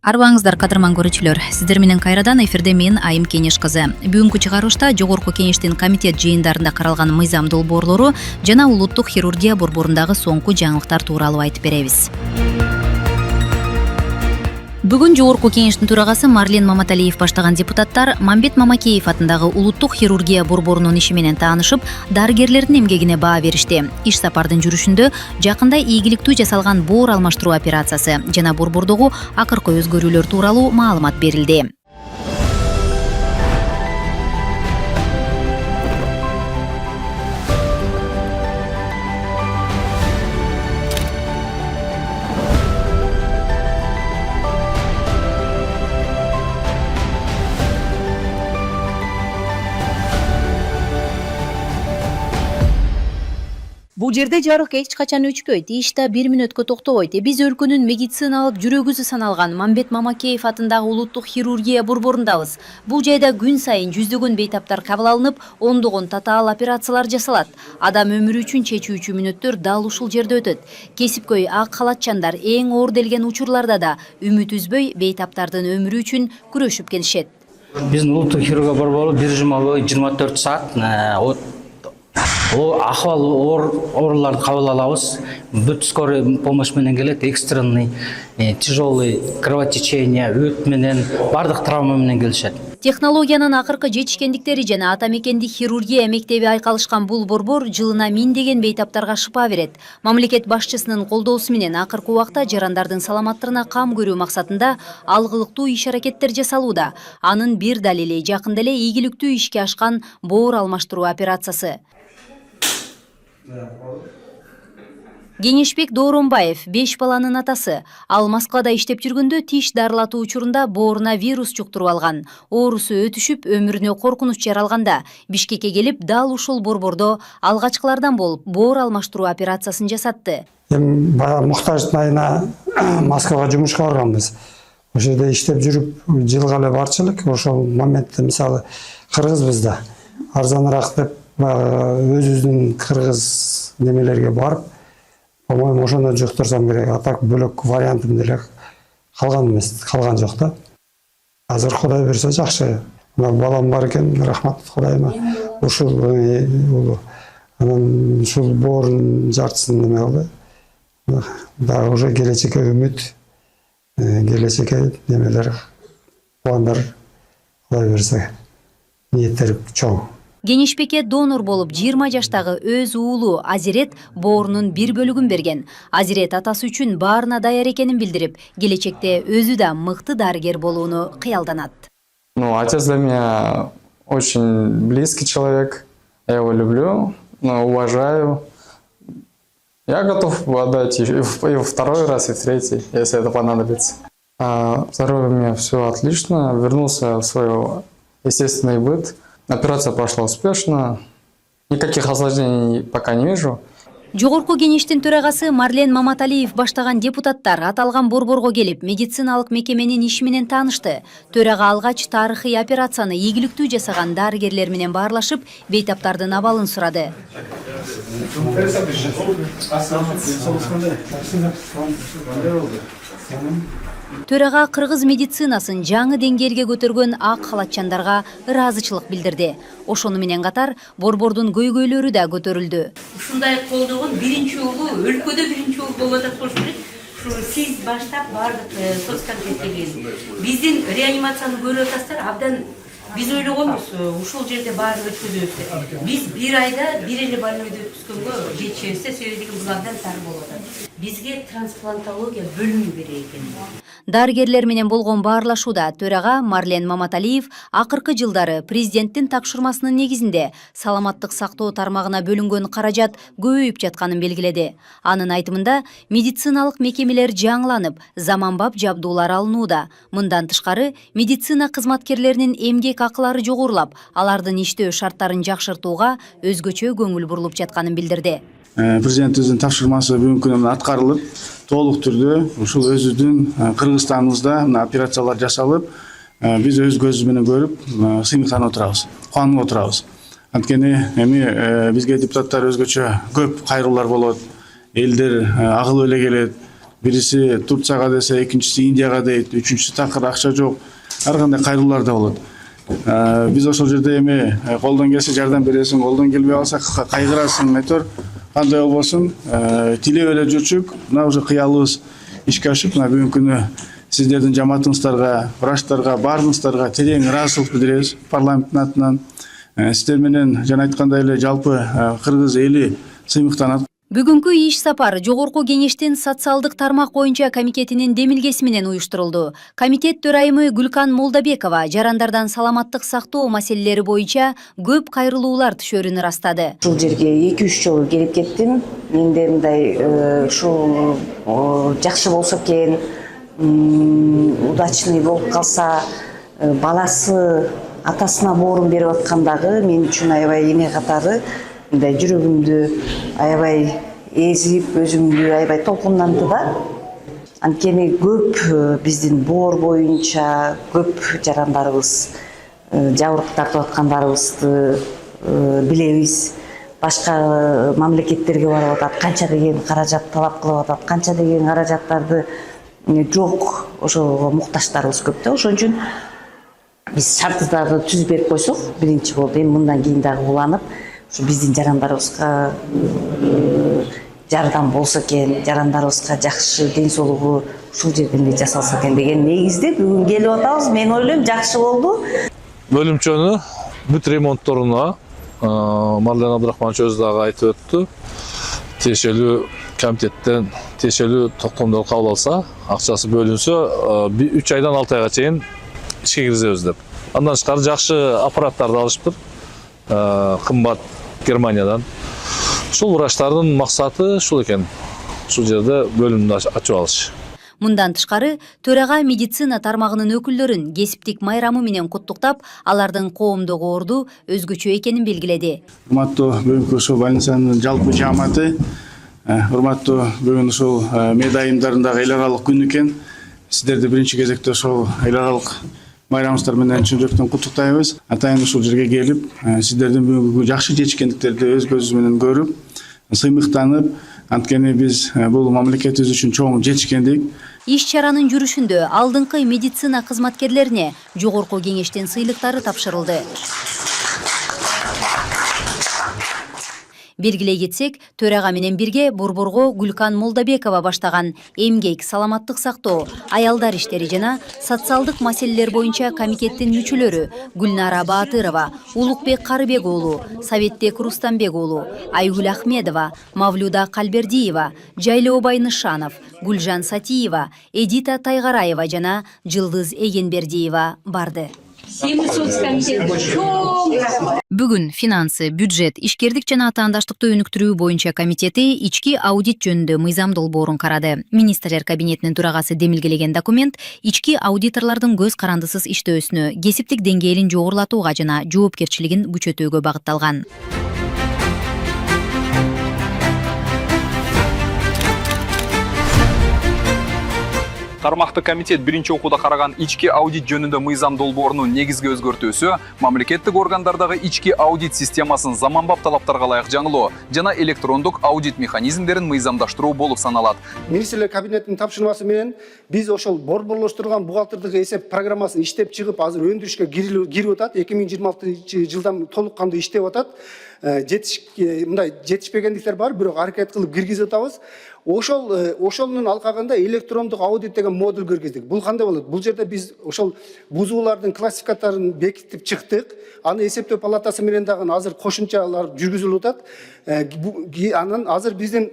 Арбаңыздар кадырман көрүүчүлөр, сиздер менен кайрадан эфирде мен Айым Кеңеш кызы. Бүгүнкү чыгарылышта Жогорку Кеңештин комитет жыйындарында каралган мыйзам долбоорлору жана улуттук хирургия борборундагы соңку жаңылыктар тууралуу айтып беребиз. Бүгүн Жогорку Кеңештин төрагасы Марлен Маматалиев баштаган депутаттар Мамбет Мамакеев атындагы улуттук хирургия борборунун иши менен таанышып, дарыгерлердин эмгегине баа беришти. Иш сапардын жүрүшүндө жакында ийгиликтүү жасалган боор алмаштыруу операциясы жана борбордогу акыркы өзгөрүүлөр тууралуу маалымат берилди. Бул жерде жарык эч качан өчпөйт, иш да 1 мүнөткө токтобойт. Биз өлкөнүн медициналык жүрөгүзү саналган Мамбет Мамакеев атындагы улуттук хирургия борборундабыз. Бул жайда күн сайын жүздөгөн бейтаптар кабыл алынып, ондогон татаал операциялар жасалат. Адам өмүрү үчүн чечүүчү мүнөттөр дал ушул жерде өтөт. Кесипкөй ак халатчандар эң оор делген учурларда да үмүт үзбөй бейтаптардын өмүрү үчүн күрөшүп келишет. Биздин улуттук хирургия борбору бир жума бою 24 саат ахвал ооруларды кабыл алабыз. Бүт скорый помощь менен келет, экстренный, тяжелый кровотечение, өт менен, бардык травма менен келишет. Технологиянын акыркы жетишкендиктери жана ата мекендик хирургия мектеби айкалышкан бул борбор жылына 1000 бейтаптарга шыпа берет. Мамлекет башчысынын колдоосу менен акыркы убакта жарандардын саламаттыгына кам көрүү максатында алгылыктуу иш-аракеттер жасалууда. Анын бир далили жакында эле ийгиликтүү ишке ашкан боор алмаштыруу операциясы. Кеңешбек Дооронбаев 5 баланын атасы. Ал Москвада иштеп жүргөндө тиш дарылатуу учурунда бооруна вирус жуктуруп алган. Оорусу өтүшүп, өмүрүнө коркунуч жаралганда Бишкекке келип, дал ушул борбордо алгачкылардан болуп боор алмаштыруу операциясын жасатты. Баягы муктаждын айына Москвага жумушка барганбыз. Ошол жерде иштеп жүрүп, жылга эле барчылык. Ошол моментте мисалы кыргызбыз да. Арзаныраак деп өзүбүздүн кыргыз немелерге барып, по-моему, ошондо жуктурсам керек. А так бөлөк вариантым деле калган эмес, калган жок да. Азыр Кудай берсе жакшы. Балам бар экен, рахмат Кудайыма. Ушул анан ушул боордун жартысын неме кылды. Да уже келечекке үмүт, келечекке немелер, пландар Кудай берсе, ниеттер чоң. Кеңешбекке донор болуп 20 жаштагы өз уулу Азирет боорунун бир бөлүгүн берген. Азирет атасы үчүн баарына даяр экенин билдирип, келечекте өзү да мыкты дарыгер болууну кыялданат. Отец для меня очень близкий человек. Я его люблю, уважаю. Я готов отдать и в второй раз, и в третий, если это понадобится. Здоровье у меня все отлично. Вернулся в свой естественный быт. Операция прошла успешно. Никаких осложнений пока не вижу. Жогорку Кеңештин төрагасы Марлен Маматалиев баштаган депутаттар аталган борборго келип, медициналык мекеменин иши менен таанышты. Төрага алгач тарыхый операцияны ийгиликтүү жасаган дарыгерлер менен баарлашып, бейтаптардын абалын сурады. Төрага кыргыз медицинасын жаңы деңгээлге көтөргөн ак халатчандарга ыраазычылык билдирди. Ошону менен катар борбордун көйгөйлөрү да көтөрүлдү. Ушундай колдогон биринчи уулу өлкөдө биринчи уулу болуп атат болуш керек. Ушу сиз баштап бардык соцкомитеттеги биздин реанимацияны көрүп атасыздар, абдан биз ойлогонбуз ушул жерде баары өткөзөбүз. Биз бир айда бир эле больнойду өткөзгөнгө жетишебиз, себеби бул абдан тар болуп атат. Бизге трансплантология бөлүмү керек экен. Дарыгерлер менен болгон баарлашууда төрага Марлен Маматалиев акыркы жылдары президенттин тапшырмасынын негизинде саламаттык сактоо тармагына бөлүнгөн каражат көбөйүп жатканын белгиледи. Анын айтымында медициналык мекемелер жаңыланып, заманбап жабдуулар алынууда. Мындан тышкары медицина кызматкерлеринин эмгек акылары жогорулап, алардын иштөө шарттарын жакшыртууга өзгөчө көңүл бурулуп жатканын билдирди. Президентибиздин тапшырмасы бүгүнкү күнү аткарылып, толук түрдө ушул өзүбүздүн Кыргызстаныбызда операциялар жасалып, биз өз көзүбүз менен көрүп, сыймыктанып отурабыз, кубанып отурабыз. Анткени бизге депутаттар өзгөчө көп кайрылуулар болот. Элдер агылып эле келет. Бириси Турцияга десе, экинчиси Индияга дейт, үчүнчүсү такыр акча жок. Ар кандай кайрылуулар да болот. Биз ошол жерде эми колдон келсе жардам бересиң, колдон келбей калса кайгырасың, айтор кандай болбосун, тилеп эле жүрчүк. Мына уже кыялыбыз ишке ашып, мына бүгүнкү күнү сиздердин жамаатыңыздарга, врачтарга, баарыңыздарга терең ыраазычылык билдиребиз парламенттин атынан. Сиздер менен жана айткандай эле жалпы кыргыз эли сыймыктанат. Бүгүнкү иш сапар Жогорку Кеңештин социалдык тармак боюнча комитетинин демилгеси менен уюштурулду. Комитет төрайымы Гүлкан Молдобекова жарандардан саламаттык сактоо маселелери боюнча көп кайрылуулар түшөрүн ырастады. Ушул жерге 2-3 жолу келип кеттим. Менде мындай ушул жакшы болсо экен, удачный болуп калса, баласы атасына боорун берип аткандагы мен үчүн аябай эне катары мындай жүрөгүмдү аябай эзип, өзүмдү аябай толкунданды да. Анткени көп биздин боор боюнча көп жарандарыбыз жабыркап тартып аткандарыбызды билебиз. Башка мамлекеттерге барып атат, канча деген каражат талап кылып атат, канча деген каражаттарды жок, ошого муктаждарыбыз көп да. Ошон үчүн биз шартты дагы түзүп берип койсок, биринчи болду. Эми мындан кийин дагы уланып, ушу биздин жарандарыбызга жардам болсо экен, жарандарыбызга жакшы ден соолугу ушул жерден эле жасалса экен деген негизде бүгүн келип атабыз. Мен ойлойм жакшы болду. Бөлүмчөнү бүт ремонтторуна Марлен Абдрахманович өзү дагы айтып өттү. Тиешелүү комитеттен тиешелүү токтомдор кабыл алса, акчасы бөлүнсө, 3 айдан 6 айга чейин ишке киргизебиз деп. Андан тышкары жакшы аппараттарды алышыптыр. Кымбат Германиядан. Ушул врачтардын максаты ушул экен. Ушул жерде бөлүмдү ачып алыш. Мындан тышкары төрага медицина тармагынын өкүлдөрүн кесиптик майрамы менен куттуктап, алардын коомдогу орду өзгөчө экенин белгиледи. Урматтуу бүгүнкү ушул больницанын жалпы жааматы, урматтуу бүгүн ушул медайымдарындагы эл аралык күн экен. Сиздерди биринчи кезекте ошол эл аралык майрамыңыздар менен чын жүрөктөн куттуктайбыз. Атайын ушул жерге келип, сиздердин бүгүнкү жакшы жетишкендиктерди өз көзүбүз менен көрүп, сыймыктанып, анткени биз бул мамлекетибиз үчүн чоң жетишкендик. Иш чаранын жүрүшүндө алдыңкы медицина кызматкерлерине Жогорку Кеңештин сыйлыктары тапшырылды. Белгилей кетсек, төрага менен бирге Борборго Гүлкан Молдобекова баштаган эмгек, саламаттык сактоо, аялдар иштери жана социалдык маселелер боюнча комитеттин мүчөлөрү Гүлнара Баатырова, Улукбек Карыбек уулу, Советбек Рустамбек уулу, Айгүл Ахмедова, Мавлюда Калбердиева, Жайлообай Нышанов, Гүлжан Сатиева, Эдита Тайгараева жана Жылдыз Эгенбердиева барды. Бүгүн финансы, бюджет, ишкердик жана атаандаштыкты өнүктүрүү боюнча комитети ички аудит жөнүндө мыйзам долбоорун карады. Министрлер кабинетинин турагасы демилгелеген документ ички аудиторлордун көз карандысыз иштөөсүнө, кесиптик деңгээлин жогорулатууга жана жоопкерчилигин күчөтүүгө багытталган. Тармактык комитет биринчи окууда караган ички аудит жөнүндө мыйзам долбоорунун негизги өзгөртүүсү мамлекеттик органдардагы ички аудит системасын заманбап талаптарга ылайык жаңылоо жана электрондук аудит механизмдерин мыйзамдаштыруу болуп саналат. Министрлер кабинетинин тапшырмасы менен биз ошол борборлоштурулган бухгалтердик эсеп программасын иштеп чыгып, азыр өндүрүшкө кирип атат. 2026 толук кандуу иштеп атат. Мындай жетишпегендиктер бар, бирок аракет кылып киргизип атабыз. Ошолдун алкагында электрондук аудит деген модуль киргиздик. Бул кандай болот? Бул жерде биз ошол бузуулардын классификаторун бекитип чыктык. Аны эсептөө палатасы менен дагы азыр кошумчалар жүргүзүлүп атат. Анан азыр биздин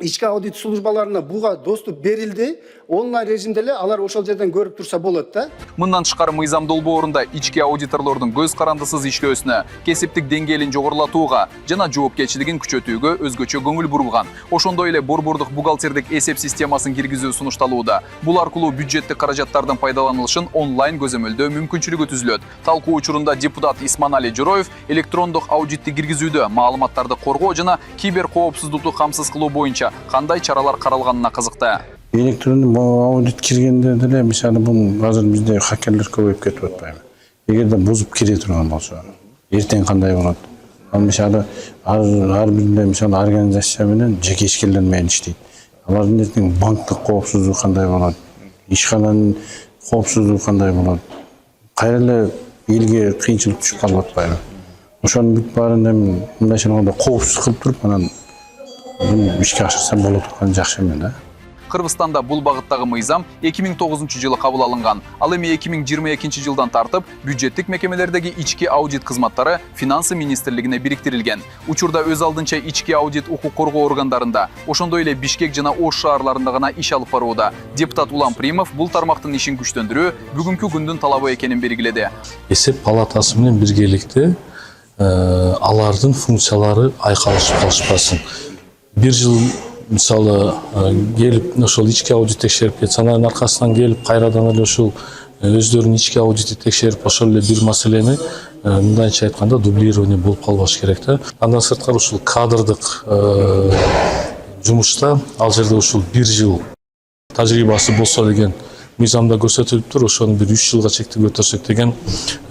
ички аудит службаларына буга доступ берилди. Онлайн режимде эле алар ошол жерден көрүп турса болот да. Мындан тышкары мыйзам долбоорунда ички аудиторлордун көз карандысыз иштөөсүнө, кесиптик деңгээлин жогорулатууга жана жоопкерчилигин күчөтүүгө өзгөчө көңүл бурулган. Ошондой эле борбордук бухгалтердик эсеп системасын киргизүү сунушталууда. Бул аркылуу бюджеттик каражаттардын пайдаланылышын онлайн көзөмөлдөө мүмкүнчүлүгү түзүлөт. Талкуу учурунда депутат Исманали Жороев электрондук аудитти киргизүүдө маалыматтарды коргоо жана кибер коопсуздукту камсыз кылуу боюнча кандай чаралар каралганына кызыкты. Электрондук аудит киргенде деле мисалы бул азыр бизде хакерлер көбөйүп кетип атпайбы? Эгерде бузуп кире турган болсо, эртең кандай болот? Ал мисалы ар биринде мисалы организация менен жеке ишкерлер менен иштейт. алардын эртең банктык коопсуздугу кандай болот, ишкананын коопсуздугу кандай болот, кайра эле элге кыйынчылык түшүп калып атпайбы. Ошонун бүт баарын эми мындай шынаганда коопсуз кылып туруп анан ишке ашырсам боло турган жакшы эме да. Кыргызстанда бул багыттагы мыйзам 2009 жылы кабыл алынган. Ал эми 2022 жылдан тартып бюджеттик мекемелердеги ички аудит кызматтары Финансы министрлигине бириктирилген. Учурда өз алдынча ички аудит укук коргоо органдарында, ошондой эле Бишкек жана Ош шаарларында гана иш алып барууда. Депутат Улам Примов бул тармактын ишин күчтөндүрүү бүгүнкү күндүн талабы экенин белгиледи. Эсеп палатасы менен биргеликте алардын функциялары айкалышып калышпасын. Бир жыл мисалы келип ошол ички аудит текшерип кетсе, анын аркасынан келип кайрадан эле ушул өздөрүнүн ички аудити текшерип ошол эле бир маселени мындайча айтканда дублирование болуп калбаш керек да. Андан сырткары ушул кадрдык жумушта ал жерде ушул бир жыл тажрыйбасы болсо деген мыйзамда көрсөтүлүптүр. Ошону бир 3 жылга чектеп өтөрсөк деген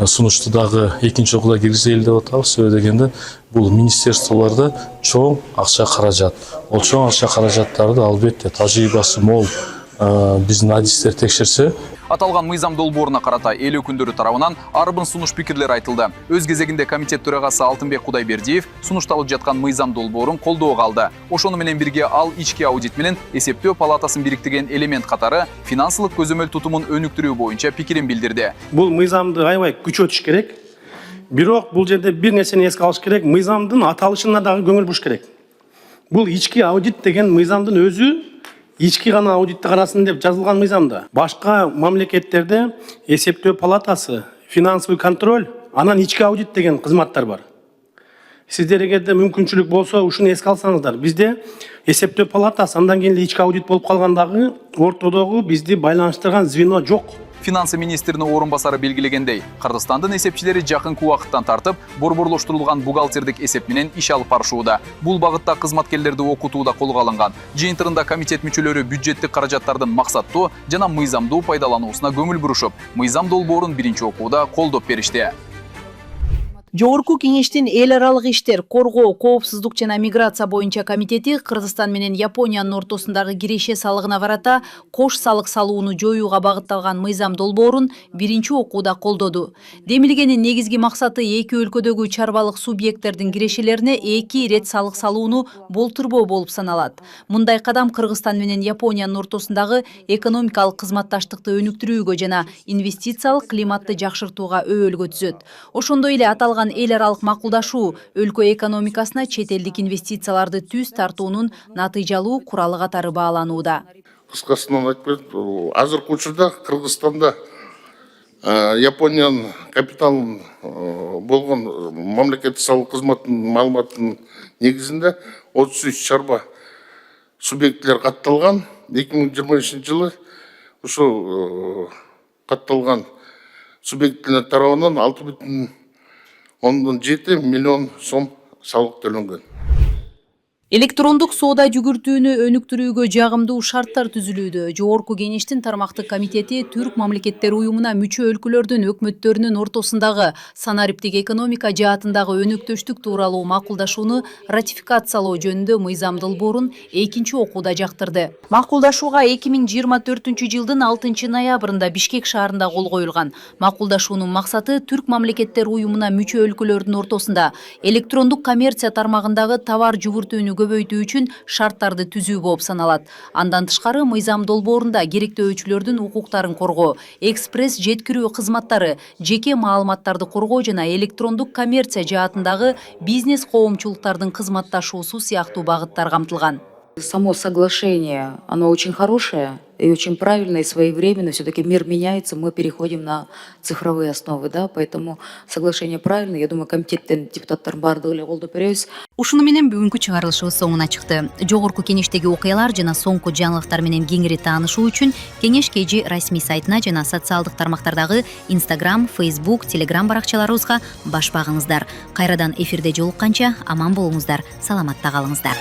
сунушту дагы экинчи окууда киргизели деп атабыз. Себеби дегенде бул министрликтарда чоң акча каражат. Ол чоң акча каражаттарды албетте тажрыйбасы мол биздин адистер текшерсе. Аталган мыйзам долбооруна карата эл өкүлдөрү тарабынан арбын сунуш пикирлер айтылды. Өз кезегинде комитет төрагасы Алтынбек Кудайбердиев сунушталып жаткан мыйзам долбоорун колдоого алды. Ошону менен бирге ал ички аудит менен эсептөө палатасын бириктирген элемент катары финансылык көзөмөл тутумун өнүктүрүү боюнча пикирин билдирди. Бул мыйзамды аябай күчөтүш керек. Бирок бул жерде бир нерсени эске алыш керек, мыйзамдын аталышына дагы көңүл буруш керек. Бул ички аудит деген мыйзамдын өзү ички гана аудитти карасын деп жазылган мыйзамда. Башка мамлекеттерде эсептөө палатасы, финансовый контроль, анан ички аудит деген кызматтар бар. Сиздер эгерде мүмкүнчүлүк болсо ушуну эске алсаңыздар, бизде эсептөө палатасы, андан кийин ички аудит болуп калгандагы ортодогу бизди байланыштырган звено жок. Финансы министринин орун басары белгилегендей, Кыргызстандын эсепчилери жакынкы убакыттан тартып борборлоштурулган бухгалтердик эсеп менен иш алып барышууда. Бул багытта кызматкерлерди окутууда колго алынган. Жыйынтыгында комитет мүчөлөрү бюджеттик каражаттардын максаттуу жана мыйзамдуу пайдалануусуна көңүл бурушуп, мыйзам долбоорун биринчи окууда колдоп беришти. Жогорку кеңештин эл аралык иштер, коргоо, коопсуздук жана миграция боюнча комитети Кыргызстан менен Япониянын ортосундагы киреше салыгына карата кош салык салууну жоюуга багытталган мыйзам долбоорун биринчи окууда колдоду. Демилгенин негизги максаты эки өлкөдөгү чарбалык субъекттердин кирешелерине эки ирет салык салууну болтурбоо болуп саналат. Мындай кадам Кыргызстан менен Япониянын ортосундагы экономикалык кызматташтыкты өнүктүрүүгө жана инвестициялык климатты жакшыртууга өбөлгө түзөт. Ошондой эле аталган эл аралык макулдашуу өлкө экономикасына чет элдик инвестицияларды түз тартуунун натыйжалуу куралы катары бааланууда. Кыскасынан айтып азыркы учурда Кыргызстанда Япониянын капиталын болгон мамлекеттик салык кызматынын маалыматынын негизинде 33 чарба субъектилер катталган. 2020 жылы ушул катталган субъектилер тарабынан 6,7 миллион сом салык төлөнгөн. Электрондук соода жүгүртүүнү өнүктүрүүгө жагымдуу шарттар түзүлүүдө. Жогорку кеңештин тармактык комитети Түрк мамлекеттери уюмуна мүчө өлкөлөрдүн өкмөттөрүнүн ортосундагы санариптик экономика жаатындагы өнөктөштүк тууралуу макулдашууну ратификациялоо жөнүндө мыйзам долбоорун экинчи окууда жактырды. Макулдашууга 2024 жылдын 6 ноябрында Бишкек шаарында кол коюлган. Макулдашуунун максаты Түрк мамлекеттери уюмуна мүчө өлкөлөрдүн ортосунда электрондук коммерция тармагындагы товар жүгүртүүнү көбөйтүү үчүн шарттарды түзүү болуп саналат. Андан тышкары мыйзам долбоорунда керектөөчүлөрдүн укуктарын коргоо, экспресс жеткирүү кызматтары, жеке маалыматтарды коргоо жана электрондук коммерция жаатындагы бизнес коомчулуктардын кызматташуусу сыяктуу багыттар камтылган. Само соглашение, оно очень хорошее и очень правильное и своевременно. Все-таки мир меняется, мы переходим на цифровые основы, да, поэтому соглашение правильное. Я думаю, комитеттен депутаттар бардыгы эле колдоп беребиз. Ушуну менен бүгүнкү чыгарылышыбыз соңуна чыкты. Жогорку кеңештеги окуялар жана соңку жаңылыктар менен кеңири таанышуу үчүн Кеңеш КЖ расмий сайтына жана социалдык тармактардагы Instagram, Facebook, Telegram баракчаларыбызга баш багыңыздар. Кайрадан эфирде жолукканча аман болуңуздар, саламатта калыңыздар.